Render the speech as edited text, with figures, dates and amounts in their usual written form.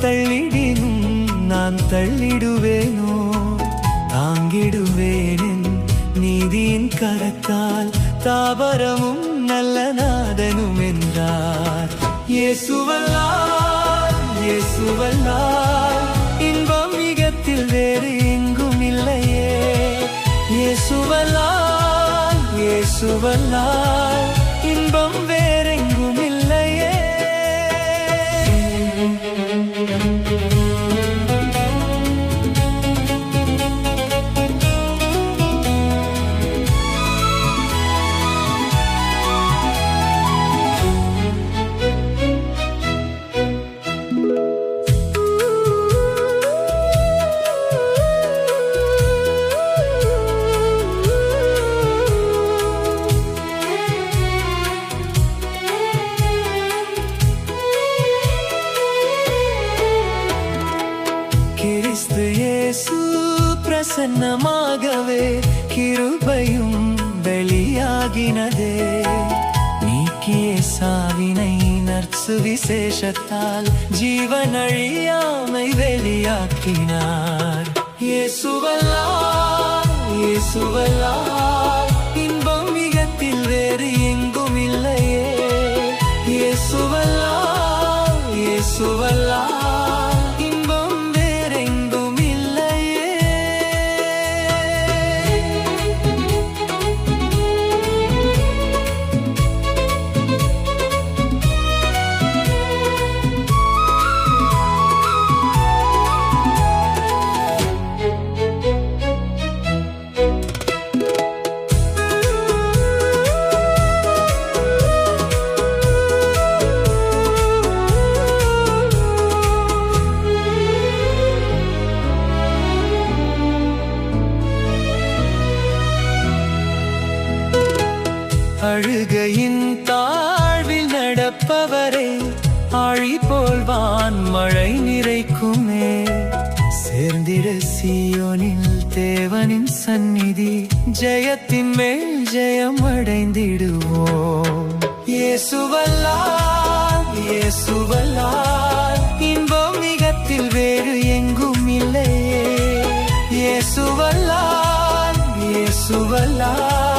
தள்ளிடினும் நான் தள்ளிடுவேனோ, தாங்கிடுவேன் நீதியின் கரத்தால், தாவரமும் நல்ல நாதனும் என்றார். இயேசுவல்லால் இயேசுவல்லால் இன்பம் மிகத்தில் வேறு எங்கும் இல்லையே. இயேசுவல்லால் இயேசுவல்லால் இன்பம் வேறெங்கும் இல்லையே. கிறிஸ்து இயேசு பிரசன்னமாகவே கிருபையும் வெளியாகினதே. நீக்கிய சாவினை நற்சுவிசேஷத்தால் ஜீவனழியாமை வெளியாக்கினார். இயேசுவல்லால் இயேசுவல்லால் இன்பம் மிகத்தில் வேறு எங்கும் இல்லையே. இயேசுவல்லால் இயேசுவல்லால் அழுகையின் தாழ்வில் நடப்பவரே, ஆழி போல்வான் மழை நிறைக்குமே. சேர்ந்திட சீயோனில் தேவனின் சந்நிதி, ஜெயத்தின் மேல் ஜெயம் அடைந்திடுவோம். இயேசுவல்லால் இயேசுவல்லால் இன்பம் மிகத்தில் வேறு எங்கும் இல்லையே. இயேசுவல்லால் இயேசுவல்லால்